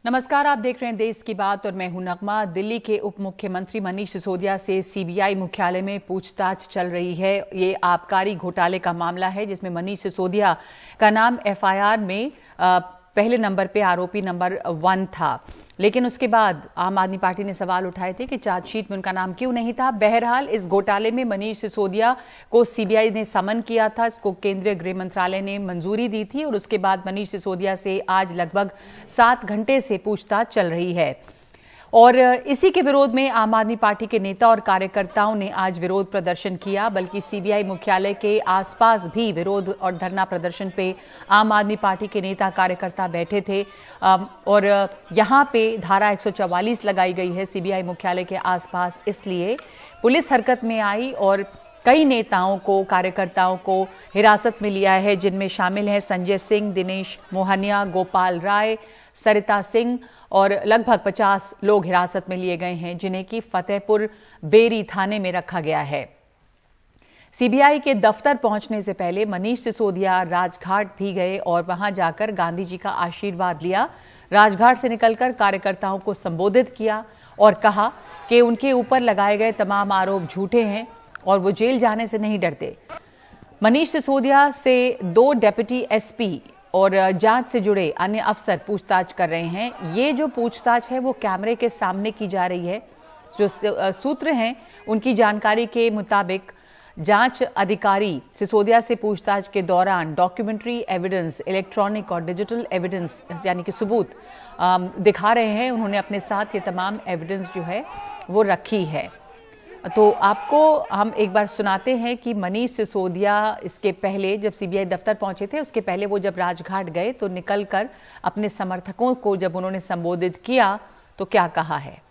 नमस्कार, आप देख रहे हैं देश की बात और मैं हूं नगमा। दिल्ली के उप मुख्यमंत्री मनीष सिसोदिया से सीबीआई मुख्यालय में पूछताछ चल रही है। ये आबकारी घोटाले का मामला है जिसमें मनीष सिसोदिया का नाम एफआईआर में पहले नंबर पे आरोपी नंबर 1 था, लेकिन उसके बाद आम आदमी पार्टी ने सवाल उठाए थे कि चार्जशीट में उनका नाम क्यों नहीं था। बहरहाल इस घोटाले में मनीष सिसोदिया को सीबीआई ने समन किया था, इसको केंद्रीय गृह मंत्रालय ने मंजूरी दी थी और उसके बाद मनीष सिसोदिया से आज लगभग 7 घंटे से पूछताछ चल रही है। और इसी के विरोध में आम आदमी पार्टी के नेता और कार्यकर्ताओं ने आज विरोध प्रदर्शन किया, बल्कि सीबीआई मुख्यालय के आसपास भी विरोध और धरना प्रदर्शन पे आम आदमी पार्टी के नेता कार्यकर्ता बैठे थे। और यहां पे धारा 144 लगाई गई है सीबीआई मुख्यालय के आसपास, इसलिए पुलिस हरकत में आई और कई नेताओं को, कार्यकर्ताओं को हिरासत में लिया है, जिनमें शामिल हैं संजय सिंह, दिनेश मोहनिया, गोपाल राय, सरिता सिंह और लगभग 50 लोग हिरासत में लिए गए हैं, जिन्हें की फतेहपुर बेरी थाने में रखा गया है। सीबीआई के दफ्तर पहुंचने से पहले मनीष सिसोदिया राजघाट भी गए और वहां जाकर गांधी जी का आशीर्वाद लिया। राजघाट से निकलकर कार्यकर्ताओं को संबोधित किया और कहा कि उनके ऊपर लगाए गए तमाम आरोप झूठे हैं और वो जेल जाने से नहीं डरते। मनीष सिसोदिया से 2 डेप्यूटी एसपी और जांच से जुड़े अन्य अफसर पूछताछ कर रहे हैं। ये जो पूछताछ है वो कैमरे के सामने की जा रही है। जो सूत्र हैं उनकी जानकारी के मुताबिक जांच अधिकारी सिसोदिया से पूछताछ के दौरान डॉक्यूमेंट्री एविडेंस, इलेक्ट्रॉनिक और डिजिटल एविडेंस यानी कि सबूत दिखा रहे हैं। उन्होंने अपने साथ ये तमाम एविडेंस जो है वो रखी है। तो आपको हम एक बार सुनाते हैं कि मनीष सिसोदिया इसके पहले जब सीबीआई दफ्तर पहुंचे थे, उसके पहले वो जब राजघाट गए तो निकलकर अपने समर्थकों को जब उन्होंने संबोधित किया तो क्या कहा है।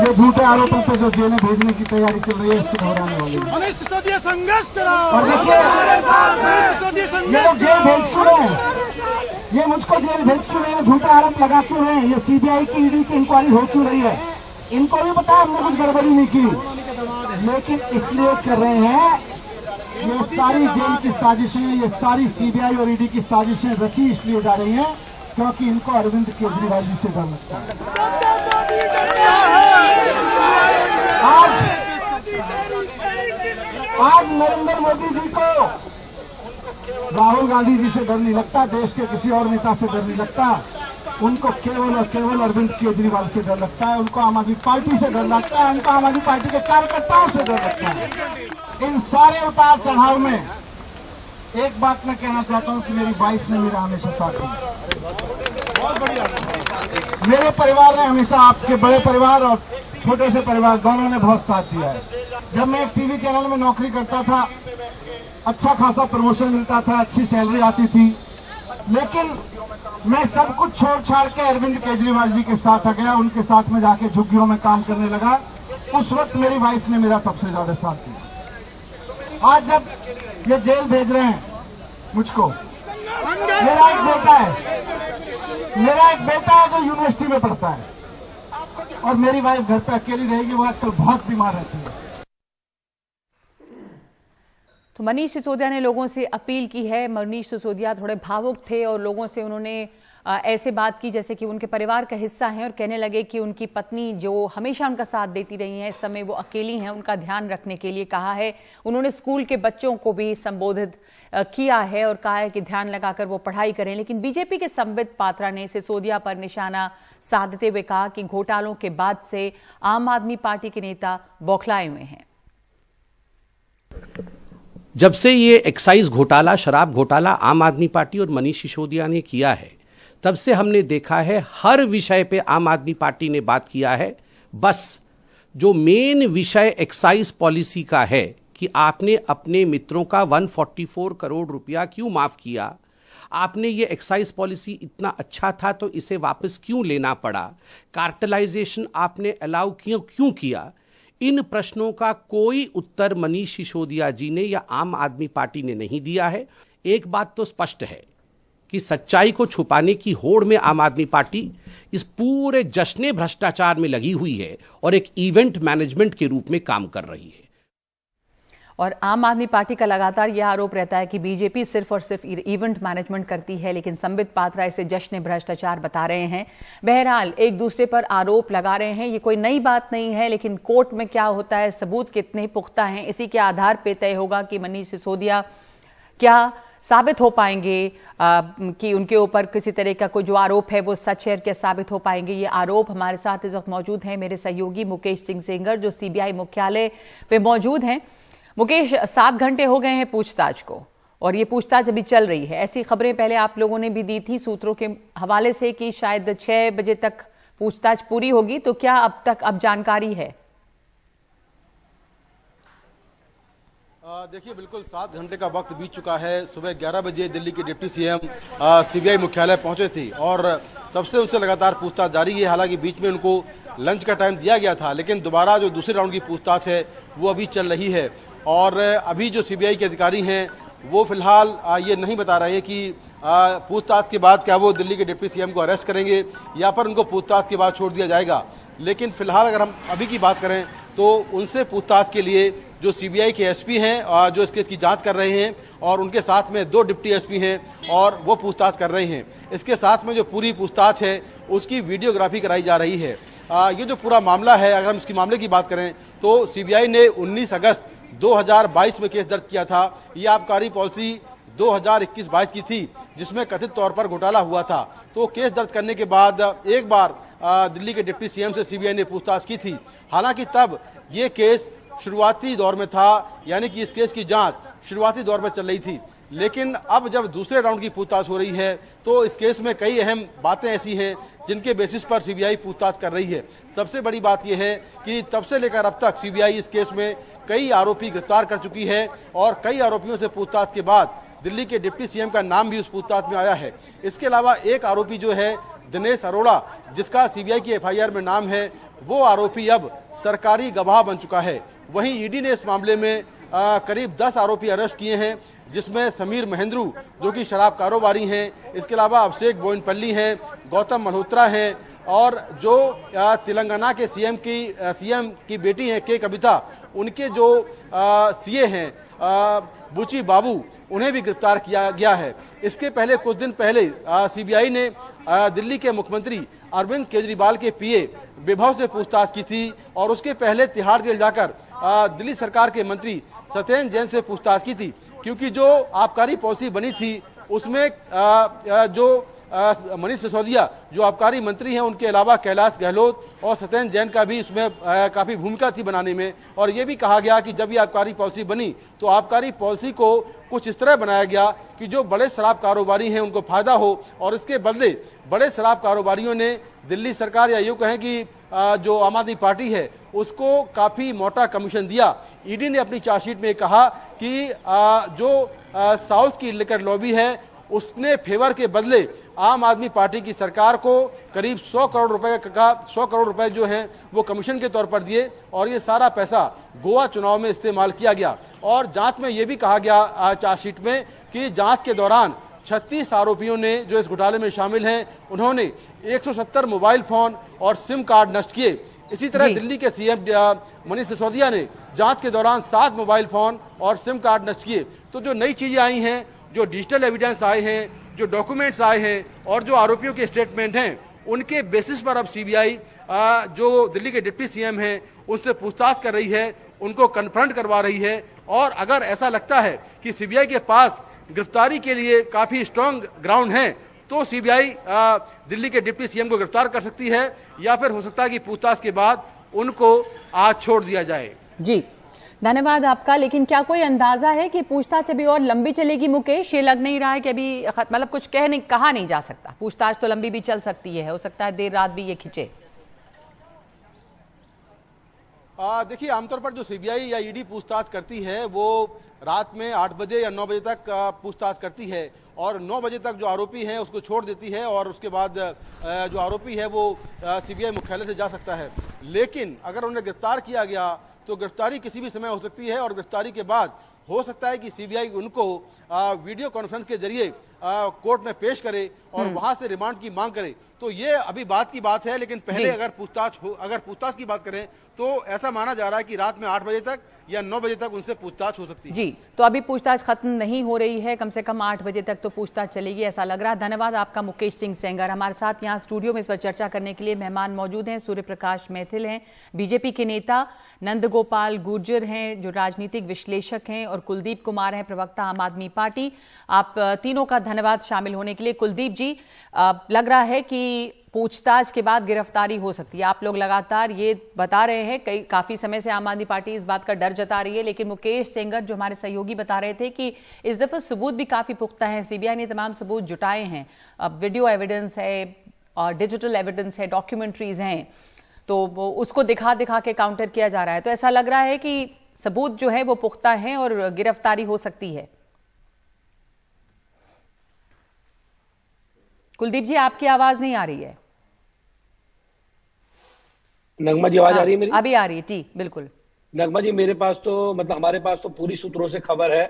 ये झूठे आरोपों पे जो जेल में भेजने की तैयारी चल रही है, इससे घबराने वाली है। मनीष सिसोदिया संघर्ष कराओ। और देखिए ये लोग जेल भेज क्यों रहे हैं, ये मुझको जेल भेज क्यों रहे हैं, झूठे आरोप लगा क्यों रहे हैं, ये सीबीआई की ईडी की इंक्वायरी हो क्यों रही है। इनको भी पता है हमने कुछ गड़बड़ी नहीं की, लेकिन इसलिए कर रहे हैं। ये सारी जेल की साजिशें, ये सारी सीबीआई और ईडी की साजिशें रची इसलिए जा रही हैं क्योंकि इनको अरविंद केजरीवाल जी से डर लगता है। आज नरेंद्र मोदी जी को राहुल गांधी जी से डर नहीं लगता, देश के किसी और नेता से डर नहीं लगता, उनको केवल और केवल अरविंद केजरीवाल से डर लगता है, उनको आम आदमी पार्टी से डर लगता है, उनको आम आदमी पार्टी के कार्यकर्ताओं से डर लगता है। इन सारे उतार चढ़ाव में एक बात मैं कहना चाहता हूं कि मेरी वाइफ ने मेरा हमेशा साथ दिया। बहुत बढ़िया। मेरे परिवार ने हमेशा, आपके बड़े परिवार और छोटे से परिवार दोनों ने बहुत साथ दिया है। जब मैं एक टीवी चैनल में नौकरी करता था, अच्छा खासा प्रमोशन मिलता था, अच्छी सैलरी आती थी, लेकिन मैं सब कुछ छोड़ छाड़ के अरविंद केजरीवाल जी के साथ आ गया, उनके साथ में जाके झुग्गियों में काम करने लगा। उस वक्त मेरी वाइफ ने मेरा सबसे ज्यादा साथ दिया। आज जब ये जेल भेज रहे हैं मुझको, मेरा एक बेटा है जो यूनिवर्सिटी में पढ़ता है और मेरी वाइफ घर पे अकेली रहेगी, वो आजकल बहुत बीमार रहती है। तो मनीष सिसोदिया ने लोगों से अपील की है। मनीष सिसोदिया थोड़े भावुक थे और लोगों से उन्होंने ऐसे बात की जैसे कि उनके परिवार का हिस्सा हैं और कहने लगे कि उनकी पत्नी जो हमेशा उनका साथ देती रही हैं, इस समय वो अकेली हैं, उनका ध्यान रखने के लिए कहा है। उन्होंने स्कूल के बच्चों को भी संबोधित किया है और कहा है कि ध्यान लगाकर वो पढ़ाई करें। लेकिन बीजेपी के संबित पात्रा ने सिसोदिया पर निशाना साधते हुए कहा कि घोटालों के बाद से आम आदमी पार्टी के नेता बौखलाए हुए हैं। जब से ये एक्साइज घोटाला, शराब घोटाला आम आदमी पार्टी और मनीष सिसोदिया ने किया है, तब से हमने देखा है हर विषय पे आम आदमी पार्टी ने बात किया है। बस जो मेन विषय एक्साइज पॉलिसी का है कि आपने अपने मित्रों का 144 करोड़ रुपया क्यों माफ किया, आपने ये एक्साइज पॉलिसी इतना अच्छा था तो इसे वापस क्यों लेना पड़ा, कार्टेलाइजेशन आपने अलाउ क्यों किया, इन प्रश्नों का कोई उत्तर मनीष सिसोदिया जी ने या आम आदमी पार्टी ने नहीं दिया है। एक बात तो स्पष्ट है कि सच्चाई को छुपाने की होड़ में आम आदमी पार्टी इस पूरे जश्न भ्रष्टाचार में लगी हुई है और एक इवेंट मैनेजमेंट के रूप में काम कर रही है। और आम आदमी पार्टी का लगातार यह आरोप रहता है कि बीजेपी सिर्फ और सिर्फ इवेंट मैनेजमेंट करती है, लेकिन संबित पात्रा इसे जश्न भ्रष्टाचार बता रहे हैं। बहरहाल एक दूसरे पर आरोप लगा रहे हैं, ये कोई नई बात नहीं है, लेकिन कोर्ट में क्या होता है, सबूत कितने पुख्ता हैं, इसी के आधार पर तय होगा कि मनीष सिसोदिया क्या साबित हो पाएंगे कि उनके ऊपर किसी तरह का कोई जो आरोप है वो सच है, क्या साबित हो पाएंगे। ये आरोप हमारे साथ इस वक्त मौजूद हैं मेरे सहयोगी मुकेश सिंह सेंगर, जो सीबीआई मुख्यालय पे मौजूद हैं। मुकेश, 7 घंटे हो गए हैं पूछताछ को और ये पूछताछ अभी चल रही है। ऐसी खबरें पहले आप लोगों ने भी दी थी सूत्रों के हवाले से कि शायद 6 बजे तक पूछताछ पूरी होगी, तो क्या अब जानकारी है? देखिए, बिल्कुल 7 घंटे का वक्त बीत चुका है। सुबह 11 बजे दिल्ली के डिप्टी सीएम सीबीआई मुख्यालय पहुंचे थे और तब से उनसे लगातार पूछताछ जारी है। हालांकि बीच में उनको लंच का टाइम दिया गया था, लेकिन दोबारा जो दूसरे राउंड की पूछताछ है वो अभी चल रही है। और अभी जो सीबीआई के अधिकारी हैं वो फिलहाल ये नहीं बता रहे हैं कि पूछताछ के बाद क्या वो दिल्ली के डिप्टी सीएम को अरेस्ट करेंगे या पर उनको पूछताछ के बाद छोड़ दिया जाएगा। लेकिन फिलहाल अगर हम अभी की बात करें तो उनसे पूछताछ के लिए जो सीबीआई के एसपी हैं जो इस केस की जांच कर रहे हैं और उनके साथ में 2 डिप्टी एसपी हैं और वो पूछताछ कर रहे हैं। इसके साथ में जो पूरी पूछताछ है उसकी वीडियोग्राफी कराई जा रही है। ये जो पूरा मामला है, अगर हम इसकी मामले की बात करें तो सीबीआई ने 19 अगस्त 2022 में केस दर्ज किया था। ये आबकारी पॉलिसी 2021-22 की थी जिसमें कथित तौर पर घोटाला हुआ था। तो केस दर्ज करने के बाद एक बार दिल्ली के डिप्टी सीएम से सीबीआई ने पूछताछ की थी। हालांकि तब ये केस शुरुआती दौर में था, यानी कि इस केस की जांच शुरुआती दौर में चल रही थी। लेकिन अब जब दूसरे राउंड की पूछताछ हो रही है तो इस केस में कई अहम बातें ऐसी हैं जिनके बेसिस पर सीबीआई पूछताछ कर रही है। सबसे बड़ी बात यह है कि तब से लेकर अब तक सीबीआई इस केस में कई आरोपी गिरफ्तार कर चुकी है और कई आरोपियों से पूछताछ के बाद दिल्ली के डिप्टी सीएम का नाम भी उस पूछताछ में आया है। इसके अलावा एक आरोपी जो है दिनेश अरोड़ा, जिसका सीबीआई की एफआईआर में नाम है, वो आरोपी अब सरकारी गवाह बन चुका है। वहीं ईडी ने इस मामले में करीब 10 आरोपी अरेस्ट किए हैं, जिसमें समीर महेंद्रू जो कि शराब कारोबारी हैं, इसके अलावा अभिषेक बोइनपल्ली हैं, गौतम मल्होत्रा हैं और जो तेलंगाना के सीएम की बेटी हैं के कविता, उनके जो सीए हैं बुची बाबू, उन्हें भी गिरफ्तार किया गया है। इसके पहले कुछ दिन पहले सीबीआई ने दिल्ली के मुख्यमंत्री अरविंद केजरीवाल के पीए विभव से पूछताछ की थी और उसके पहले तिहाड़ जेल जाकर दिल्ली सरकार के मंत्री सत्येंद्र जैन से पूछताछ की थी, क्योंकि जो आबकारी पॉलिसी बनी थी उसमें जो मनीष सिसोदिया जो आबकारी मंत्री हैं, उनके अलावा कैलाश गहलोत और सत्येंद्र जैन का भी इसमें काफ़ी भूमिका थी बनाने में। और ये भी कहा गया कि जब ये आबकारी पॉलिसी बनी तो आबकारी पॉलिसी को कुछ इस तरह बनाया गया कि जो बड़े शराब कारोबारी हैं उनको फायदा हो और इसके बदले बड़े शराब कारोबारियों ने दिल्ली सरकार या यूँ कहें कि जो आम आदमी पार्टी है उसको काफ़ी मोटा कमीशन दिया। ईडी ने अपनी चार्जशीट में कहा कि जो साउथ की लिकर लॉबी है उसने फेवर के बदले आम आदमी पार्टी की सरकार को करीब 100 करोड़ रुपए जो हैं वो कमीशन के तौर पर दिए और ये सारा पैसा गोवा चुनाव में इस्तेमाल किया गया। और जांच में ये भी कहा गया चार्जशीट में कि जांच के दौरान 36 आरोपियों ने जो इस घोटाले में शामिल हैं उन्होंने 170 मोबाइल फोन और सिम कार्ड नष्ट किए। इसी तरह दिल्ली के सीएम मनीष सिसोदिया ने जांच के दौरान 7 मोबाइल फोन और सिम कार्ड नष्ट किए। तो जो नई चीजें आई हैं, जो डिजिटल एविडेंस आए हैं, जो डॉक्यूमेंट्स आए हैं और जो आरोपियों के स्टेटमेंट हैं, उनके बेसिस पर अब सीबीआई जो दिल्ली के डिप्टी सीएम हैं उनसे पूछताछ कर रही है, उनको कन्फ्रंट करवा रही है। और अगर ऐसा लगता है कि सीबीआई के पास गिरफ्तारी के लिए काफी स्ट्रांग ग्राउंड है तो सीबीआई दिल्ली के डिप्टी सीएम को गिरफ्तार कर सकती है या फिर हो सकता है कि पूछताछ के बाद उनको आज छोड़ दिया जाए। जी, धन्यवाद आपका। लेकिन क्या कोई अंदाजा है कि पूछताछ अभी और लंबी चलेगी मुकेश? ये लग नहीं रहा है कि अभी मतलब कुछ कहा नहीं जा सकता। पूछताछ तो लंबी भी चल सकती है, हो सकता है देर रात भी ये खिंचे। देखिए, आमतौर पर जो सीबीआई या ईडी पूछताछ करती है वो रात में 8 बजे या 9 बजे तक पूछताछ करती है और 9 बजे तक जो आरोपी है उसको छोड़ देती है और उसके बाद जो आरोपी है वो सीबीआई मुख्यालय से जा सकता है। लेकिन अगर उन्हें गिरफ्तार किया गया तो गिरफ्तारी किसी भी समय हो सकती है और गिरफ्तारी के बाद हो सकता है कि सीबीआई उनको वीडियो कॉन्फ्रेंस के जरिए कोर्ट में पेश करे और वहां से रिमांड की मांग करे। तो ये अभी बात की बात है, लेकिन पहले अगर पूछताछ की बात करें तो ऐसा माना जा रहा है कि रात में 8 बजे तक या 9 बजे तक उनसे पूछताछ हो सकती है। जी, तो अभी पूछताछ खत्म नहीं हो रही है, कम से कम 8 बजे तक तो पूछताछ चलेगी ऐसा लग रहा है। धन्यवाद आपका मुकेश सिंह सेंगर। हमारे साथ यहाँ स्टूडियो में इस पर चर्चा करने के लिए मेहमान मौजूद हैं। सूर्य प्रकाश मैथिल हैं, बीजेपी के नेता, नंदगोपाल गुर्जर हैं जो राजनीतिक विश्लेषक हैं, और कुलदीप कुमार हैं, प्रवक्ता आम आदमी पार्टी। आप तीनों का धन्यवाद शामिल होने के लिए। कुलदीप जी, लग रहा है कि पूछताछ के बाद गिरफ्तारी हो सकती है। आप लोग लगातार ये बता रहे हैं, काफी समय से आम आदमी पार्टी इस बात का डर जता रही है, लेकिन मुकेश सेंगर जो हमारे सहयोगी बता रहे थे कि इस दफा सबूत भी काफी पुख्ता है। सीबीआई ने तमाम सबूत जुटाए हैं, अब वीडियो एविडेंस है और डिजिटल एविडेंस है, डॉक्यूमेंट्रीज हैं, तो वो उसको दिखा दिखा के काउंटर किया जा रहा है। तो ऐसा लग रहा है कि सबूत जो है वो पुख्ता है और गिरफ्तारी हो सकती है। कुलदीप जी, आपकी आवाज नहीं आ रही है। नगमा जी, आवाज आ रही है मेरी? अभी आ रही है जी, बिल्कुल। नगमा जी, मेरे पास तो हमारे पास तो पूरी सूत्रों से खबर है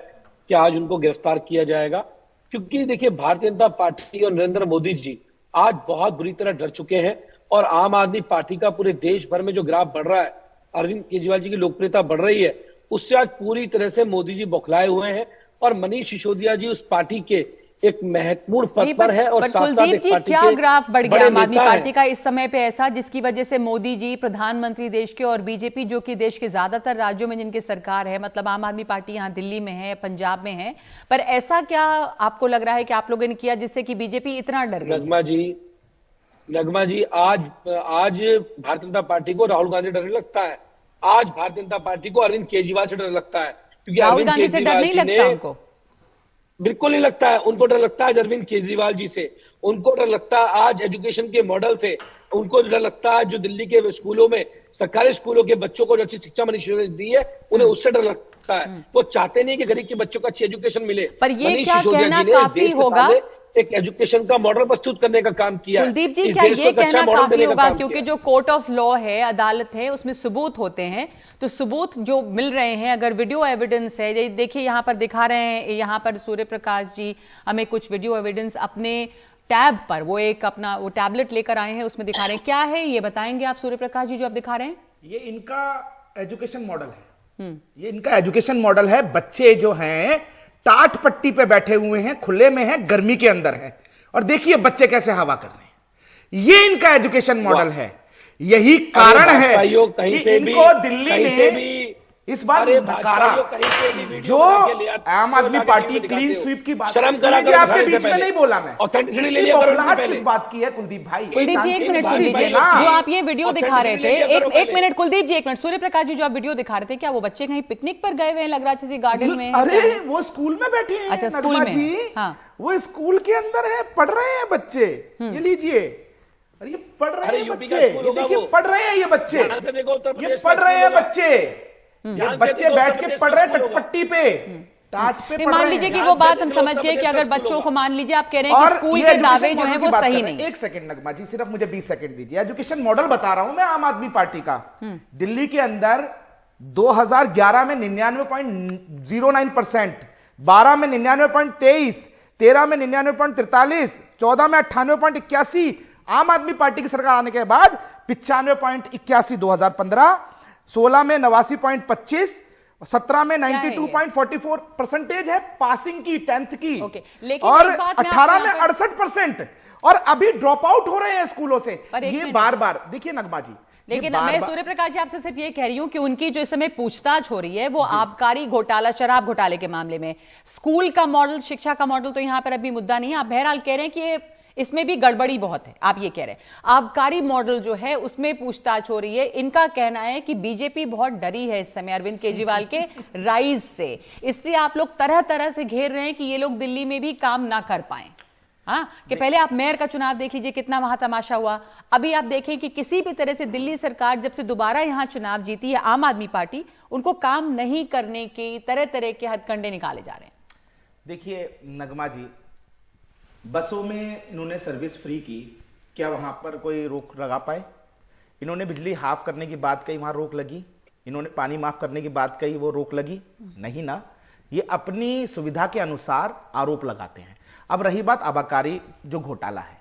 कि आज उनको गिरफ्तार किया जाएगा, क्योंकि देखिए भारतीय जनता पार्टी और नरेंद्र मोदी जी आज बहुत बुरी तरह डर चुके हैं, और आम आदमी पार्टी का पूरे देश भर में जो ग्राफ बढ़ रहा है, अरविंद केजरीवाल जी की लोकप्रियता बढ़ रही है, उससे आज पूरी तरह से मोदी जी बौखलाए हुए हैं। और मनीष सिसोदिया जी उस पार्टी के एक महत्वपूर्ण पद पर है, और साथ साथ एक पार्टी क्या के ग्राफ बढ़ गया आम आदमी नेता पार्टी हैं। का इस समय पे ऐसा, जिसकी वजह से मोदी जी प्रधानमंत्री देश के और बीजेपी जो कि देश के ज्यादातर राज्यों में जिनकी सरकार है, मतलब आम आदमी पार्टी यहाँ दिल्ली में है, पंजाब में है, पर ऐसा क्या आपको लग रहा है कि आप लोगों ने किया जिससे कि बीजेपी इतना डर गई? नगमा जी, आज भारतीय जनता पार्टी को राहुल गांधी डर लगता है, आज भारतीय जनता पार्टी को अरविंद केजरीवाल से डर लगता है, क्योंकि राहुल अरविंद गांधी से डर केजरीवाल नहीं जी लगता ने उनको? बिल्कुल नहीं लगता है, उनको डर लगता है अरविंद केजरीवाल जी से, उनको डर लगता है आज एजुकेशन के मॉडल से, उनको डर लगता है जो दिल्ली के स्कूलों में, सरकारी स्कूलों के बच्चों को जो अच्छी शिक्षा मनीष सिसोदिया ने दी है, उन्हें उससे डर लगता है। वो चाहते नहीं कि गरीब के बच्चों को अच्छी एजुकेशन मिले। पर ये मनीष क्या सिसोदिया कहना जी ने काफी देश के होगा? सामने एक एजुकेशन का मॉडल प्रस्तुत करने का काम किया है। कुलदीप जी, इस क्या देश को ये एक अच्छा कहना मॉडल काफी देने का होगा, काम क्योंकि किया। जो कोर्ट ऑफ लॉ है, अदालत है, उसमें सबूत होते हैं, तो सबूत जो मिल रहे हैं, अगर वीडियो एविडेंस है, देखिए यहाँ पर दिखा रहे हैं, यहाँ पर सूर्य प्रकाश जी हमें कुछ वीडियो एविडेंस अपने टैब पर, वो एक अपना वो टैबलेट लेकर आए हैं, उसमें दिखा रहे हैं। क्या है ये बताएंगे आप सूर्य प्रकाश जी जो आप दिखा रहे हैं? ये इनका एजुकेशन मॉडल है। ये इनका एजुकेशन मॉडल है। बच्चे जो हैं टाट पट्टी पे बैठे हुए हैं, खुले में हैं, गर्मी के अंदर हैं, और देखिए बच्चे कैसे हवा कर रहे हैं। ये इनका एजुकेशन मॉडल है। यही कारण है कि इनको दिल्ली में इस बार नकारा। जो आम आदमी पार्टी क्लीन स्वीप की बात, शर्म करा कर आपके बीच में नहीं बोला मैं, ऑथेंटिसिटी ले लिया करो। किस बात की है कुलदीप भाई? कुलदीप जी, एक मिनट सुन लीजिए, जो आप ये वीडियो दिखा रहे थे, एक मिनट कुलदीप जी, एक मिनट। सूर्य प्रकाश जी, जो आप वीडियो दिखा रहे थे, क्या वो बच्चे कहीं पिकनिक पर गए हुए हैं, लग रहा है किसी गार्डन में? अरे वो स्कूल में बैठे हैं। अच्छा, स्कूल नगमा में। जी, हाँ। वो स्कूल के अंदर है, पढ़ रहे हैं बच्चे। ये लीजिए, अरे ये पढ़ रहे हैं बच्चे, ये देखिए पढ़ रहे हैं ये बच्चे, ये पढ़ रहे हैं बच्चे, ये बच्चे बैठ के पढ़ रहे हैं टटपट्टी पे, टाट पे पढ़ मान रहे लीजिए हैं। कि वो बात हम समझ गए कि अगर बच्चों को, मान लीजिए आप कह रहे हैं कि स्कूल के दावे जो हैं वो सही नहीं। एक सेकंड नगमा जी, सिर्फ मुझे 20 सेकंड दीजिए। एजुकेशन मॉडल बता रहा हूं मैं आम आदमी पार्टी का। दिल्ली के अंदर 2011 में 99.09%, 12 में 99.23%, 13 में 99.43%, 14 में 98.81%, आम आदमी पार्टी की सरकार आने के बाद 95.81 2015, 16 में 89.25, 17 में 92.44% है पासिंग की, 10th की, और 18 में 68%, और अभी ड्रॉप आउट हो रहे हैं स्कूलों से। ये बार बार देखिए नगमा जी, लेकिन मैं सूर्य प्रकाश जी आपसे सिर्फ ये कह रही हूं कि उनकी जो इस समय पूछताछ हो रही है वो आबकारी घोटाला, शराब घोटाले के मामले में। स्कूल का मॉडल, शिक्षा का मॉडल तो यहां पर अभी मुद्दा नहीं है। आप बहरहाल कह रहे हैं कि इसमें भी गड़बड़ी बहुत है, आप ये कह रहे हैं। आबकारी मॉडल जो है उसमें पूछताछ हो रही है। इनका कहना है कि बीजेपी बहुत डरी है इस समय अरविंद केजरीवाल के राइज से, इसलिए आप लोग तरह तरह से घेर रहे हैं कि ये लोग दिल्ली में भी काम ना कर पाए। हाँ, कि पहले आप मेयर का चुनाव देख लीजिए, कितना वहां तमाशा हुआ। अभी आप देखें कि किसी भी तरह से दिल्ली सरकार जब से दोबारा यहां चुनाव जीती है आम आदमी पार्टी, उनको काम नहीं करने के तरह तरह के हथकंडे निकाले जा रहे हैं। देखिए नगमा जी, बसों में इन्होंने सर्विस फ्री की, क्या वहां पर कोई रोक लगा पाए? इन्होंने बिजली हाफ करने की बात कही, वहां रोक लगी? इन्होंने पानी माफ करने की बात कही, वो रोक लगी? नहीं ना। ये अपनी सुविधा के अनुसार आरोप लगाते हैं। अब रही बात आबकारी जो घोटाला है,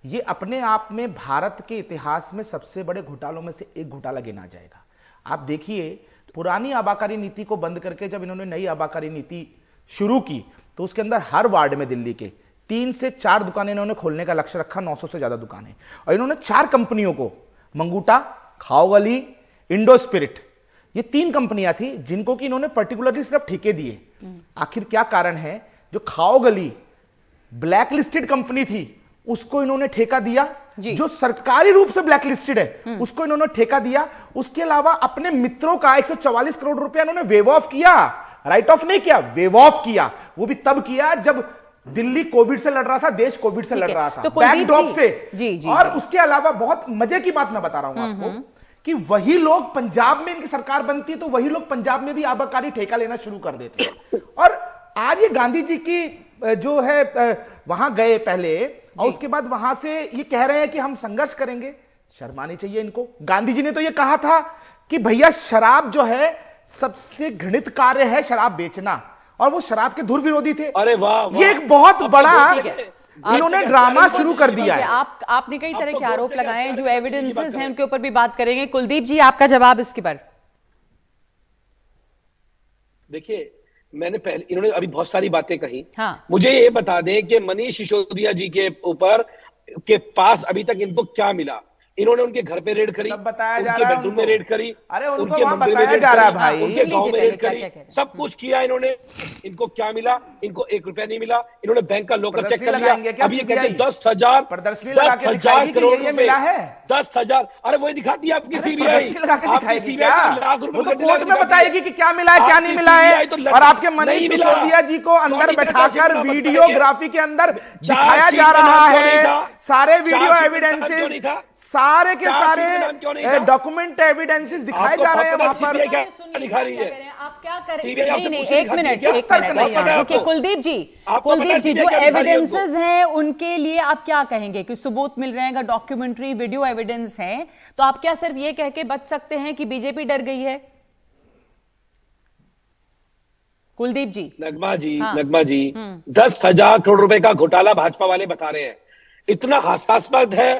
ये अपने आप में भारत के इतिहास में सबसे बड़े घोटालों में से एक घोटाला गिना जाएगा। आप देखिए पुरानी आबाकारी नीति को बंद करके जब इन्होंने नई आबाकारी नीति शुरू की तो उसके अंदर हर वार्ड में दिल्ली के 3 से 4 दुकानें इन्होंने खोलने का लक्ष्य रखा, 900 से ज्यादा दुकानें, और इन्होंने 4 कंपनियों को, मंगूटा, खाओगली, इंडो स्पिरिट, ये 3 कंपनियां थी जिनको कि इन्होंने पर्टिकुलरली सिर्फ ठेके दिए। आखिर क्या कारण है? जो खाओगली ब्लैक लिस्टेड कंपनी थी उसको इन्होंने ठेका दिया, जो सरकारी रूप से ब्लैक लिस्टेड है उसको इन्होंने ठेका दिया। उसके अलावा अपने मित्रों का 144 करोड़ रुपया इन्होंने वेव ऑफ किया, राइट ऑफ नहीं किया, वेव ऑफ किया। वो भी तब किया जब दिल्ली कोविड से लड़ रहा था, देश कोविड से लड़ रहा था, तो बैकड्रॉप से। जी, और उसके अलावा बहुत मजे की बात मैं बता रहा हूं आपको कि वही लोग पंजाब में इनकी सरकार बनती है तो वही लोग पंजाब में भी आबाकारी ठेका लेना शुरू कर देते हैं। और आज ये गांधी जी की जो है वहां गए पहले और उसके बाद वहां से ये कह रहे हैं कि हम संघर्ष करेंगे। शर्म आनी चाहिए इनको। गांधी जी ने तो ये कहा था कि भैया शराब जो है सबसे घृणित कार्य है, शराब बेचना, और वो शराब के धुर विरोधी थे। अरे वाह, ये एक बहुत बड़ा इन्होंने ड्रामा शुरू कर दिया है। आपने कई तरह के आरोप लगाए हैं, जो एविडेंसेस हैं उनके ऊपर भी बात करेंगे। कुलदीप जी, आपका जवाब इसके पर। देखिए, मैंने पहले, इन्होंने अभी बहुत सारी बातें कही। हाँ। मुझे ये बता दें कि मनीष सिसोदिया जी के ऊपर के पास अभी तक इनको क्या मिला। इन्होंने उनके घर पे रेड करी, सब बताया जा उनके रहा है बेडरूम में रेड करी, अरे उनको उनके वहां मंदिर में बताया रेड जा रहा है करी, भाई। उनके गांव में रेड क्या करी, कह रहे हैं? सब कुछ किया इन्होंने। इनको क्या मिला? इनको 1 रुपया नहीं मिला। इन्होंने बैंक का लॉकर चेक कर लिया। अब ये कहते हैं 10,000 प्रदर्शनी लगा के दिखाएगी कि ये मिला है। 10,000। अरे वही दिखाती है आपकी सीबीआई। प्रदर्शनी लगा के आपकी दिखाएगी सीबीआई क्या? तो लाख रुपए वो तो का कोर्ट में बताएगी कि क्या मिला है क्या नहीं मिला है। और आपके मनीष सिसोदिया जी को अंदर बैठाकर वीडियोग्राफी के अंदर दिखाया जा रहा है। सारे वीडियो एविडेंसेस, सारे के सारे डॉक्यूमेंट एविडेंसेस दिखाए जा रहे हैं वहां पर। दिखा रही है। आप क्या करें? सीबीआई नहीं, आपसे एक मिनट, आपको। कुलदीप जी, आपको पता है जो क्या दिखा रही है एविडेंसेस हैं उनके लिए आप क्या कहेंगे कि सबूत मिल रहे हैं, डॉक्यूमेंट्री वीडियो एविडेंस हैं, तो आप क्या सिर्फ ये कह के बच सकते हैं कि बीजेपी डर गई है? कुलदीप जी। नगमा जी, हाँ। नगमा जी, 10,000 करोड़ रुपए का घोटाला भाजपा वाले बता रहे हैं। इतना हास्यास्पद है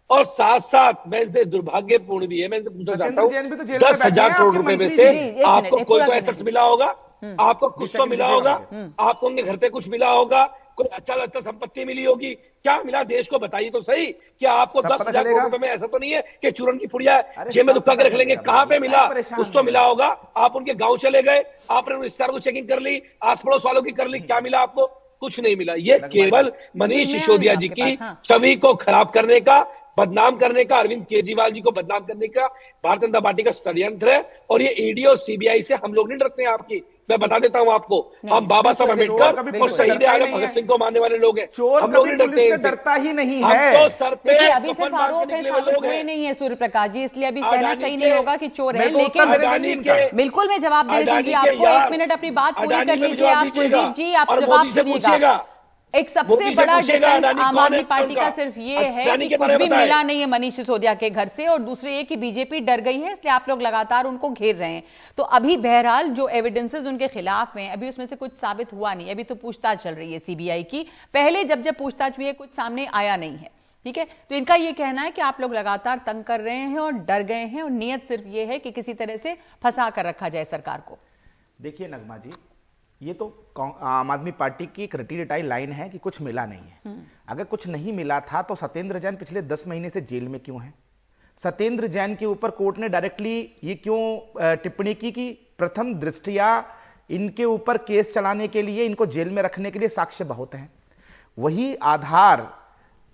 और साथ साथ मैं इससे दुर्भाग्यपूर्ण भी है। मैं पूछना चाहता हूँ, 10,000 करोड़ रुपए में से आपको कोई तो एसेट्स मिला होगा, आपको कुछ तो मिला होगा, आपको उनके घर पे कुछ मिला होगा, कोई अच्छा अच्छा संपत्ति मिली होगी। क्या मिला देश को बताइए तो सही। क्या आपको 10,000 करोड़ रुपए में ऐसा तो नहीं है कि चूरन की पुड़िया जेब में दुक्का के रख लेंगे? कहां पे मिला? कुछ तो मिला होगा। आप उनके गांव चले गए, आपने रिश्तेदारों को चेकिंग कर ली, आस पड़ोस वालों की कर ली, क्या मिला आपको? कुछ नहीं मिला। ये केवल मनीष सिसोदिया जी की छवि को खराब करने का, बदनाम करने का, अरविंद केजरीवाल जी को बदनाम करने का भारतीय जनता पार्टी का षड्यंत्र है। और ये ईडी और सीबीआई से हम लोग नहीं डरते हैं आपकी। मैं बता देता हूं आपको, हम बाबा साहब अम्बेडकर और शहीद आजम भगत सिंह को मानने वाले लोग हैं। चोर हम लोग कभी नहीं डरते पुलिस से डरता ही नहीं है। हम तो सर पे अभी सिर्फ आरोप है, साबित हुए नहीं है सूर्य प्रकाश जी, इसलिए अभी कहना सही नहीं होगा कि चोर है। लेकिन बिल्कुल मैं जवाब दे दूंगी आपको। 1 मिनट अपनी बात पूरी कर लीजिए आप कुलदीप जी, आप जवाब सुनिएगा। एक सबसे बड़ा डिफेंस आम आदमी पार्टी का सिर्फ ये है कि कुछ भी मिला नहीं है मनीष सिसोदिया के घर से, और दूसरे ये कि बीजेपी डर गई है, इसलिए आप लोग लगातार उनको घेर रहे हैं। तो अभी बहरहाल जो एविडेंसेस उनके खिलाफ हैं, अभी उसमें से कुछ साबित हुआ नहीं, अभी तो पूछताछ चल रही है सीबीआई की। पहले जब पूछताछ हुई है कुछ सामने आया नहीं है, ठीक है। तो इनका ये कहना है कि आप लोग लगातार तंग कर रहे हैं और डर गए हैं, और नियत सिर्फ ये है कि किसी तरह से फंसा कर रखा जाए सरकार को। देखिए नगमा जी, ये तो आम आदमी पार्टी की एक रटी रटाई लाइन है कि कुछ मिला नहीं है। अगर कुछ नहीं मिला था तो सत्येंद्र जैन पिछले 10 महीने से जेल में क्यों है? सत्येंद्र जैन के ऊपर कोर्ट ने डायरेक्टली ये क्यों टिप्पणी की कि प्रथम दृष्टया इनके ऊपर केस चलाने के लिए, इनको जेल में रखने के लिए साक्ष्य बहुत हैं। वही आधार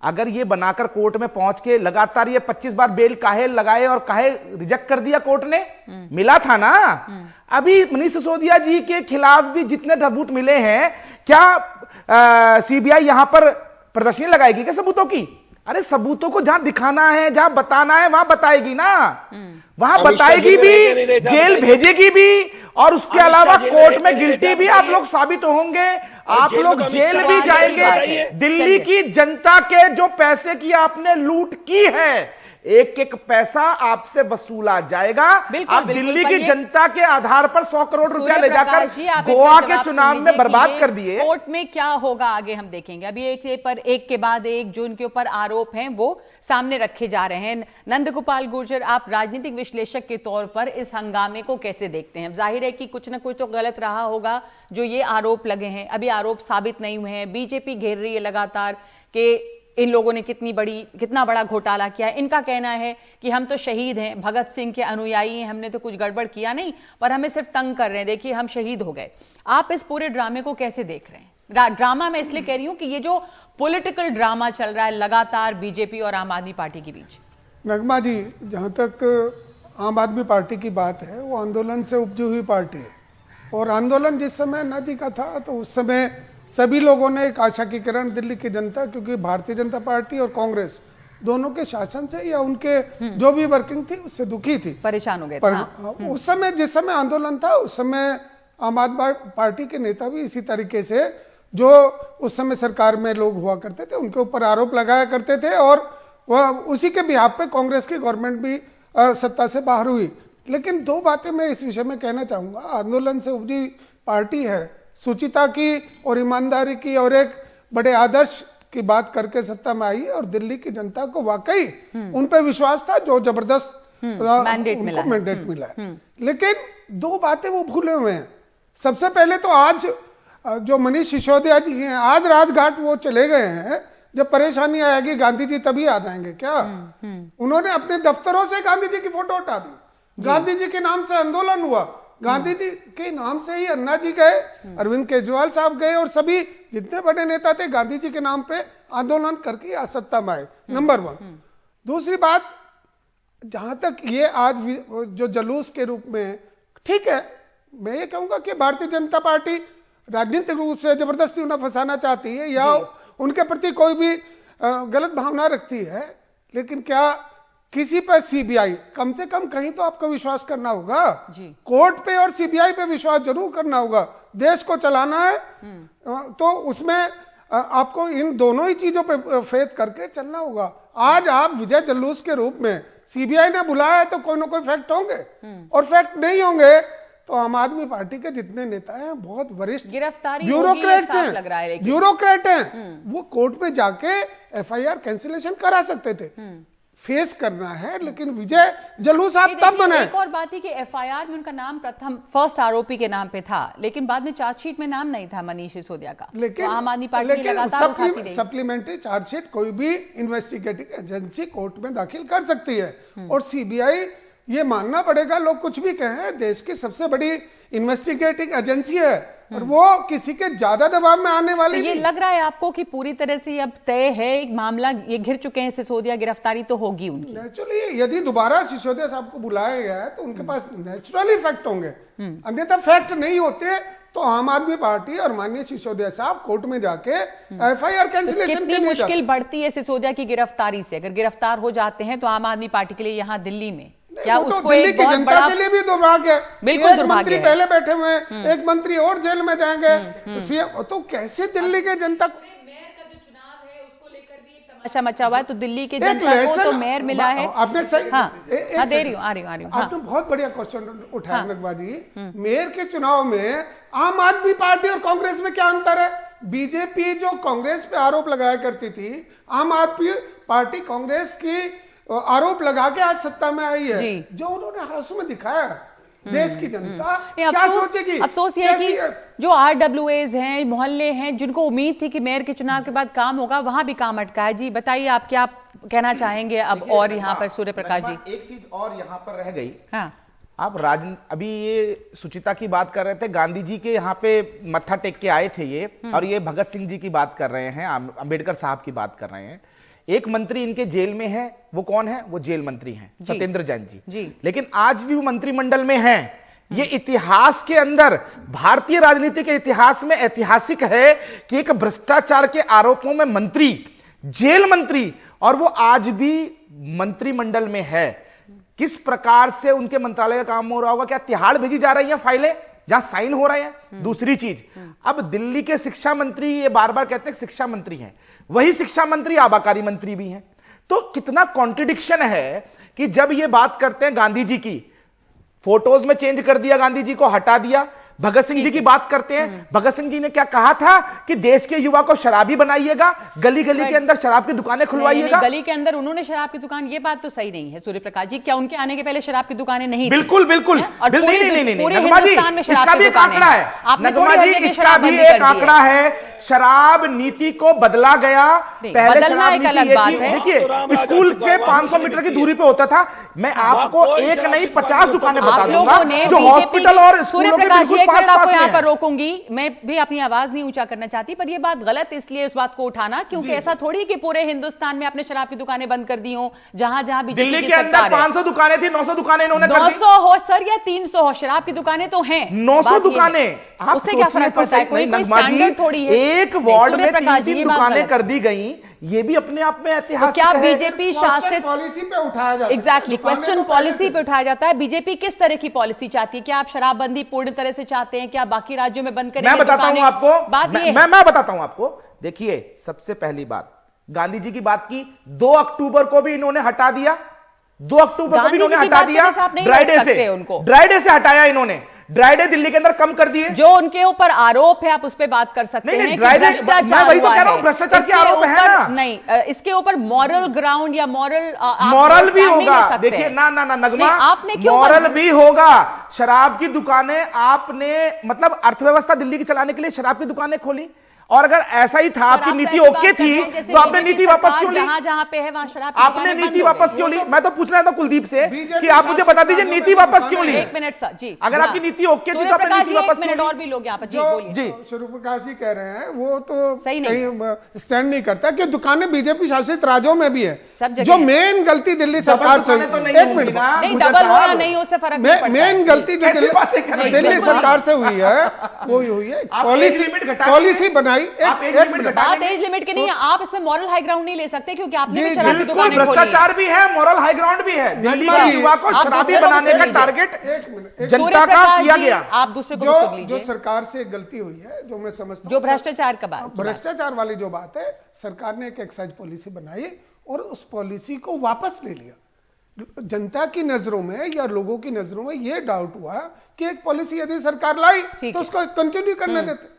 अगर ये बनाकर कोर्ट में पहुंच के लगातार ये 25 बार बेल काहे लगाए और काहे रिजेक्ट कर दिया कोर्ट ने? मिला था ना। अभी मनीष सिसोदिया जी के खिलाफ भी जितने सबूत मिले हैं, क्या सीबीआई यहां पर प्रदर्शनी लगाएगी क्या सबूतों की? अरे सबूतों को जहां दिखाना है, जहां बताना है वहां बताएगी ना, वहां बताएगी भी, जेल भेजेगी भी, और उसके अलावा कोर्ट में गिल्टी भी आप लोग साबित होंगे, आप लोग जेल भी जाएंगे। दिल्ली की जनता के जो पैसे की आपने लूट की है, एक एक पैसा आपसे वसूला जाएगा। बिल्कुल, आप बिल्कुल, दिल्ली पर की ये- जनता के आधार पर 100 करोड़ रुपया सूर्य ले जाकर प्रकाश जी, आप गोवा एक के जवाब चुनाव सुन में लीजिए बर्बाद कि कर ये दिए। कोर्ट में क्या होगा आगे हम देखेंगे। अभी एक पर एक के बाद एक जो उनके ऊपर आरोप हैं वो सामने रखे जा रहे हैं। नंदगोपाल गुर्जर, आप राजनीतिक विश्लेषक के तौर पर इस हंगामे को कैसे देखते हैं? जाहिर है कि कुछ ना कुछ तो गलत रहा होगा जो ये आरोप लगे हैं। अभी आरोप साबित नहीं हुए हैं, बीजेपी घेर रही है लगातार कि इन लोगों ने कितना बड़ा घोटाला किया है। इनका कहना है कि हम तो शहीद हैं, भगत सिंह के अनुयायी हैं, हमने तो कुछ गड़बड़ किया नहीं, पर हमें सिर्फ तंग कर रहे हैं, देखिए हम शहीद हो गए। आप इस पूरे ड्रामे को कैसे देख रहे हैं? ड्रामा मैं इसलिए कह रही हूं कि ये जो पॉलिटिकल ड्रामा चल रहा है लगातार बीजेपी और आम आदमी पार्टी के बीच। नगमा जी, जहाँ तक आम आदमी पार्टी की बात है, वो आंदोलन से उपजी हुई पार्टी है, और आंदोलन जिस समय अन्ना जी का था तो उस समय सभी लोगों ने एक आशा की किरण, दिल्ली की जनता, क्योंकि भारतीय जनता पार्टी और कांग्रेस दोनों के शासन से या उनके जो भी वर्किंग थी उससे दुखी थी, परेशान हो गए पर हाँ। उस समय जिस समय आंदोलन था उस समय आम आदमी पार्टी के नेता भी इसी तरीके से, जो उस समय सरकार में लोग हुआ करते थे, उनके ऊपर आरोप लगाया करते थे, और वह उसी के बिहाफ पे कांग्रेस की गवर्नमेंट भी सत्ता से बाहर हुई। लेकिन दो बातें मैं इस विषय में कहना चाहूंगा। आंदोलन से उपजी पार्टी है, सुचिता की और ईमानदारी की और एक बड़े आदर्श की बात करके सत्ता में आई है, और दिल्ली की जनता को वाकई उन पर विश्वास था, जो जबरदस्त मैंडेट मिला है। मैंडेट मिला है। लेकिन दो बातें वो भूले हुए हैं। सबसे पहले तो आज जो मनीष सिसोदिया जी हैं, आज राजघाट वो चले गए हैं। जब परेशानी आएगी गांधी जी तभी याद आएंगे क्या? उन्होंने अपने दफ्तरों से गांधी जी की फोटो हटा दी। गांधी जी के नाम से आंदोलन हुआ, गांधी जी के नाम से ही अन्ना जी गए, अरविंद केजरीवाल साहब गए, और सभी जितने बड़े नेता थे गांधी जी के नाम पे आंदोलन करके आज सत्ता में आए। नंबर 1। दूसरी बात, जहां तक ये आज जो जुलूस के रूप में, ठीक है, मैं ये कहूंगा कि भारतीय जनता पार्टी राजनीतिक रूप से जबरदस्ती उन्हें फंसाना चाहती है या उनके प्रति कोई भी गलत भावना रखती है, लेकिन क्या किसी पर सीबीआई, कम से कम कहीं तो आपको विश्वास करना होगा। कोर्ट पे और सीबीआई पे विश्वास जरूर करना होगा। देश को चलाना है तो उसमें आपको इन दोनों ही चीजों पे फेथ करके चलना होगा। आज आप विजय जुलूस के रूप में सीबीआई ने बुलाया है तो कोई ना कोई फैक्ट होंगे, और फैक्ट नहीं होंगे तो आम आदमी पार्टी के जितने नेता हैं, बहुत वरिष्ठ गिरफ्तारी ब्यूरोक्रेट्स होगी, ये साफ लग रहा है, हैं, ब्यूरोक्रेट हैं, वो कोर्ट में जाके एफआईआर कैंसिलेशन करा सकते थे। फेस करना है, लेकिन विजय जुलूस आप तब बनाए। एक और बात है कि एफआईआर में उनका नाम फर्स्ट आरोपी के नाम पे था, लेकिन बाद में चार्जशीट में नाम नहीं था मनीष सिसोदिया का। लेकिन तो आम आदमी पार्टी लगातार उठाती रही। सप्लीमेंट्री चार्जशीट कोई भी इन्वेस्टिगेटिंग एजेंसी कोर्ट में दाखिल कर सकती है, और सीबीआई, ये मानना पड़ेगा, लोग कुछ भी कहें, देश की सबसे बड़ी इन्वेस्टिगेटिंग एजेंसी है, और वो किसी के ज्यादा दबाव में आने वाली तो ये नहीं। लग रहा है आपको कि पूरी तरह से अब तय है एक मामला, ये घिर चुके हैं सिसोदिया, गिरफ्तारी तो होगी उनकी। नेचुरली यदि दोबारा सिसोदिया साहब को बुलाया गया है तो उनके पास नेचुरली फैक्ट होंगे, अन्यथा फैक्ट नहीं होते तो आम आदमी पार्टी और माननीय सिसोदिया साहब कोर्ट में जाके एफआईआर कैंसिलेशन के कितनी लिए मुश्किल बढ़ती है सिसोदिया की गिरफ्तारी से? अगर गिरफ्तार हो जाते हैं तो आम आदमी पार्टी के लिए यहाँ दिल्ली में क्या वो तो उसको दिल्ली एक की बहुत जनता बड़ा के लिए भी दुर्भाग्य है। बिल्कुल एक दुर्भाग्य मंत्री है। पहले बैठे हुए हैं, एक मंत्री और जेल में जाएंगे, तो सीएम, तो कैसे दिल्ली के जनता को अच्छा मचा हुआ है? तो दिल्ली के जनता को तो मेयर मिला है। आपने सही, हाँ, दे रही हूँ, आ रही हूँ। आपने बहुत बढ़िया क्वेश्चन उठाया नगवा जी। मेयर के चुनाव में आम आदमी पार्टी और कांग्रेस में क्या अंतर है? बीजेपी जो कांग्रेस पे आरोप लगाया करती थी, आम आदमी पार्टी कांग्रेस की आरोप लगा के आज सत्ता में आई है। जो उन्होंने हाथों में दिखाया, देश की जनता क्या सोचेगी? अफसोस ये है कि जो आरडब्ल्यूएज हैं, मोहल्ले हैं, जिनको उम्मीद थी कि मेयर के चुनाव के बाद काम होगा, वहां भी काम अटका है। जी बताइए, आप क्या कहना चाहेंगे अब? और यहाँ पर सूर्य प्रकाश जी, एक चीज और यहाँ पर रह गई। हाँ, आप अभी ये सुचिता की बात कर रहे थे, गांधी जी के यहाँ पे मत्था टेक के आए थे ये, और ये भगत सिंह जी की बात कर रहे हैं, अंबेडकर साहब की बात कर रहे हैं। एक मंत्री इनके जेल में है, वो कौन है? वो जेल मंत्री हैं, सत्येंद्र जैन जी। लेकिन आज भी वो मंत्रिमंडल में हैं। ये इतिहास के अंदर, भारतीय राजनीति के इतिहास में ऐतिहासिक है कि एक भ्रष्टाचार के आरोपों में मंत्री, जेल मंत्री, और वो आज भी मंत्रिमंडल में है। किस प्रकार से उनके मंत्रालय का काम हो रहा होगा? क्या तिहाड़ भेजी जा रही है फाइलें जहां साइन हो रहे हैं? दूसरी चीज, अब दिल्ली के शिक्षा मंत्री, ये बार बार कहते हैं शिक्षा मंत्री हैं, वही शिक्षा मंत्री आबाकारी मंत्री भी हैं। तो कितना कॉन्ट्रिडिक्शन है कि जब ये बात करते हैं गांधी जी की, फोटोज में चेंज कर दिया, गांधी जी को हटा दिया। भगत सिंह जी की बात करते हैं, भगत सिंह जी ने क्या कहा था कि देश के युवा को शराबी बनाइएगा, गली गली के अंदर शराब की दुकानें खुलवाइएगा। गली के अंदर उन्होंने शराब की दुकान, ये बात तो सही नहीं है सूर्य प्रकाश जी। क्या उनके आने के पहले शराब की दुकानें नहीं? बिल्कुल बिल्कुल। और नहीं, पूरे नगमा जी, हिंदुस्तान में इसका शराब भी की एक आंकड़ा है, नगमा जी, इसका भी एक आंकड़ा है। शराब नीति को बदला गया। पहले शराब नीति ये थी, देखिए स्कूल से 500 मीटर की दूरी पे होता था। मैं आपको एक नहीं 50 दुकानें बता दूंगा जो हॉस्पिटल और स्कूलों के बिल्कुल पास में। रोकूंगी, मैं भी अपनी आवाज नहीं ऊंचा करना चाहती, पर यह बात गलत इसलिए इस बात को उठाना क्योंकि ऐसा थोड़ी कि पूरे हिंदुस्तान में आपने शराब की दुकानें बंद कर दी हो। जहां जहां बीजेपी दिल्ली के अंदर 500 दुकानें थी, 900 दुकानें इन्होंने कर दी। 900 हो सर या 300 हो, शराब की दुकानें तो हैं 900 दुकानें। आप उससे क्या फर्क पड़ता है? कोई स्टैंडर्ड थोड़ी है। एक वार्ड में 3 दुकानें कर दी गई, ये भी अपने आप में ऐतिहासिक क्या है। बीजेपी शासित पॉलिसी पे उठाया जाता है। एग्जैक्टली, क्वेश्चन पॉलिसी पे उठाया जाता है। बीजेपी किस तरह की पॉलिसी चाहती है? क्या आप शराबबंदी पूर्ण तरह से चाहते हैं? क्या बाकी राज्यों में बंद करेंगे? मैं बताता हूं आपको, मैं बताता हूं आपको। देखिए, सबसे पहली बात, गांधी जी की बात की, 2 अक्टूबर को भी इन्होंने हटा दिया। 2 अक्टूबर को भी इन्होंने हटा दिया, ड्राई डे से। उनको ड्राई डे से हटाया इन्होंने। ड्राई डे दिल्ली के अंदर कम कर दिए। जो उनके ऊपर आरोप है आप उस पर बात कर सकते हैं। मैं वही तो कह रहा हूं, भ्रष्टाचार के आरोप है ना। नहीं, इसके ऊपर मॉरल ग्राउंड या मॉरल भी होगा। देखिए ना नगमा, आपने क्यों मॉरल भी होगा। शराब की दुकानें आपने, मतलब अर्थव्यवस्था दिल्ली की चलाने के लिए शराब की दुकानें खोली, और अगर ऐसा ही था, आपकी नीति ओके थी, तो आपने नीति वापस क्यों ली? जहां पे है वहां शराब, आपने नीति वापस क्यों ली? मैं तो पूछ रहा था कुलदीप से कि आप मुझे बता दीजिए नीति वापस क्यों ली? 1 मिनट सर जी, अगर आपकी नीति ओके थी तो आपने नीति वापस क्यों ली? और भी लोग यहाँ पर जी बोलिए। जी, सूर्य प्रकाश जी कह रहे हैं वो तो सही नहीं स्टैंड नहीं करता कि दुकानें बीजेपी शासित राज्यों में भी है। सब जगह जो मेन गलती दिल्ली सरकार से, एक मिनट, नहीं डबल हो या नहीं हो उससे फर्क नहीं पड़ता। मेन गलती जो दिल्ली सरकार से हुई है वो हुई है, पॉलिसी बनाई। बात एज लिमिट की नहीं है, आप इसमें मॉरल हाई ग्राउंड नहीं ले सकते क्योंकि आपने भी शराब की दुकानें खोली। भ्रष्टाचार भी है, मॉरल हाई ग्राउंड भी है। दिल्ली के युवा को शराबी बनाने का टारगेट जनता का किया गया। आप दूसरे को जो सरकार से गलती हुई है, जो मैं समझता हूं, जो भ्रष्टाचार का बात, भ्रष्टाचार वाली जो बात है, सरकार ने एक एक्साइज पॉलिसी बनाई और उस पॉलिसी को वापस ले लिया। जनता की नजरों में या लोगों की नजरों में यह डाउट हुआ कि एक पॉलिसी यदि सरकार लाई तो उसको कंटिन्यू करने देते।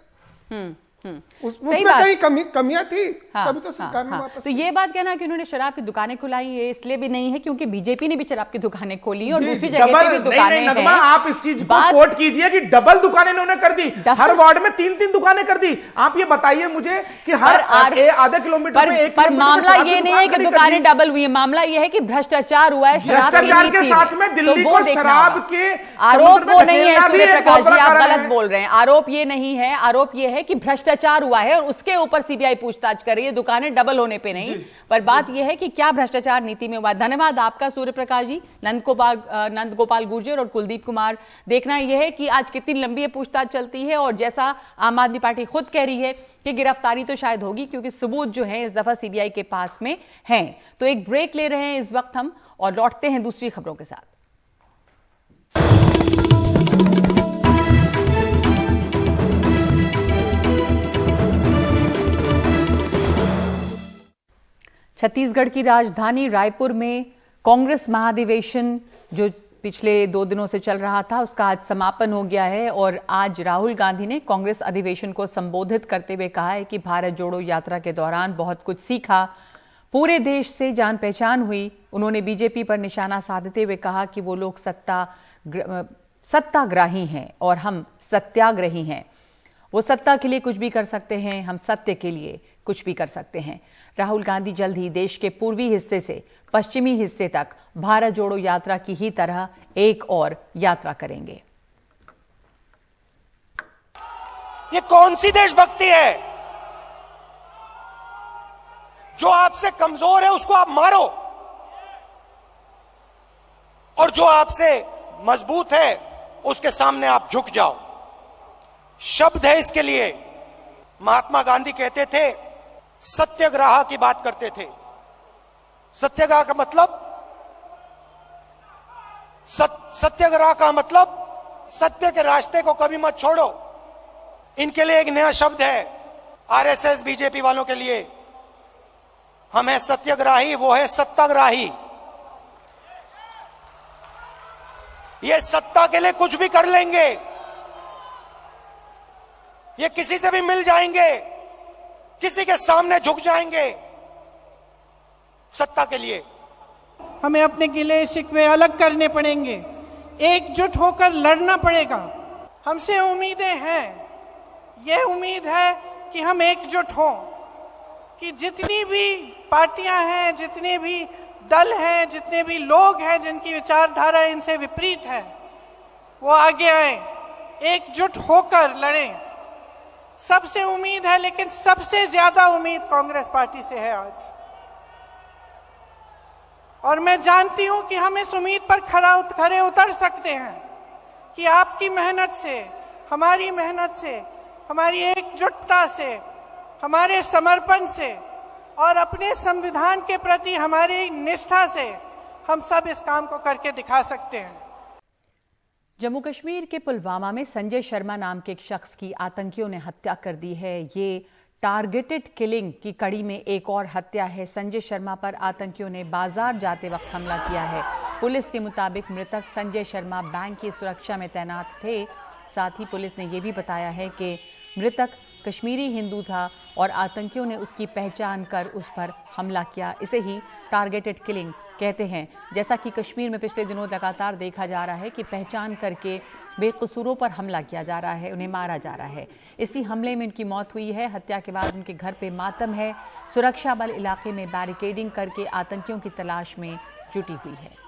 उसमें कहीं कमियां थी, तभी तो सरकार ने वापस। तो ये बात कहना कि उन्होंने शराब की दुकानें खुलाई, ये इसलिए भी नहीं है क्योंकि बीजेपी ने भी शराब की दुकानें खोली और दूसरी जगह पे भी दुकानें हैं। आप इस चीज को कोट कीजिए कि डबल दुकानें इन्होंने कर दी, हर वार्ड में 3-3 दुकानें कर दी। आप ये बताइए मुझे कि हर आधे किलोमीटर में एक, पर मामला ये नहीं है कि दुकानें डबल हुई है, मामला ये है कि भ्रष्टाचार हुआ है। भ्रष्टाचार के साथ में दिल्ली को शराब के आरोप वो नहीं है सूर्य प्रकाश जी, आप गलत बोल रहे हैं। आरोप ये नहीं है, आरोप ये है कि भ्रष्टाचार हुआ है और उसके ऊपर सीबीआई पूछताछ कर रही है, दुकानें डबल होने पे नहीं। पर बात यह है कि क्या भ्रष्टाचार नीति में हुआ। धन्यवाद आपका सूर्य प्रकाश जी, नंद गोपाल गुर्जर और कुलदीप कुमार। देखना यह है कि आज कितनी लंबी ये पूछताछ चलती है और जैसा आम आदमी पार्टी खुद कह रही है कि गिरफ्तारी तो शायद होगी क्योंकि सबूत जो है इस दफा सीबीआई के पास में हैं। तो एक ब्रेक ले रहे हैं इस वक्त हम और लौटते हैं दूसरी खबरों के साथ। छत्तीसगढ़ की राजधानी रायपुर में कांग्रेस महाधिवेशन जो पिछले 2 दिनों से चल रहा था उसका आज समापन हो गया है और आज राहुल गांधी ने कांग्रेस अधिवेशन को संबोधित करते हुए कहा है कि भारत जोड़ो यात्रा के दौरान बहुत कुछ सीखा, पूरे देश से जान पहचान हुई। उन्होंने बीजेपी पर निशाना साधते हुए कहा कि वो लोग सत्ताग्राही हैं और हम सत्याग्रही हैं। वो सत्ता के लिए कुछ भी कर सकते हैं, हम सत्य के लिए कुछ भी कर सकते हैं। राहुल गांधी जल्द ही देश के पूर्वी हिस्से से पश्चिमी हिस्से तक भारत जोड़ो यात्रा की ही तरह एक और यात्रा करेंगे। ये कौन सी देशभक्ति है? जो आपसे कमजोर है उसको आप मारो और जो आपसे मजबूत है उसके सामने आप झुक जाओ। शब्द है इसके लिए। महात्मा गांधी कहते थे, सत्याग्रह की बात करते थे। सत्याग्रह का मतलब, सत्याग्रह का मतलब सत्य के रास्ते को कभी मत छोड़ो। इनके लिए एक नया शब्द है, आरएसएस बीजेपी वालों के लिए, हम हैं सत्याग्राही, वो है सत्ताग्राही। ये सत्ता के लिए कुछ भी कर लेंगे, ये किसी से भी मिल जाएंगे, किसी के सामने झुक जाएंगे सत्ता के लिए। हमें अपने गिले शिकवे अलग करने पड़ेंगे, एकजुट होकर लड़ना पड़ेगा। हमसे उम्मीदें हैं, ये उम्मीद है कि हम एकजुट हों, कि जितनी भी पार्टियां हैं, जितने भी दल हैं, जितने भी लोग हैं जिनकी विचारधारा इनसे विपरीत है, वो आगे आए, एकजुट होकर लड़ें। सबसे उम्मीद है, लेकिन सबसे ज्यादा उम्मीद कांग्रेस पार्टी से है आज। और मैं जानती हूं कि हम इस उम्मीद पर खरे उतर सकते हैं कि आपकी मेहनत से, हमारी मेहनत से, हमारी एकजुटता से, हमारे समर्पण से और अपने संविधान के प्रति हमारी निष्ठा से हम सब इस काम को करके दिखा सकते हैं। जम्मू कश्मीर के पुलवामा में संजय शर्मा नाम के एक शख्स की आतंकियों ने हत्या कर दी है। ये टारगेटेड किलिंग की कड़ी में एक और हत्या है। संजय शर्मा पर आतंकियों ने बाजार जाते वक्त हमला किया है। पुलिस के मुताबिक मृतक संजय शर्मा बैंक की सुरक्षा में तैनात थे। साथ ही पुलिस ने यह भी बताया है कि मृतक कश्मीरी हिंदू था और आतंकियों ने उसकी पहचान कर उस पर हमला किया। इसे ही टारगेटेड किलिंग कहते हैं। जैसा कि कश्मीर में पिछले दिनों लगातार देखा जा रहा है कि पहचान करके बेकसूरों पर हमला किया जा रहा है, उन्हें मारा जा रहा है। इसी हमले में उनकी मौत हुई है। हत्या के बाद उनके घर पे मातम है। सुरक्षा बल इलाके में बैरिकेडिंग करके आतंकियों की तलाश में जुटी हुई है।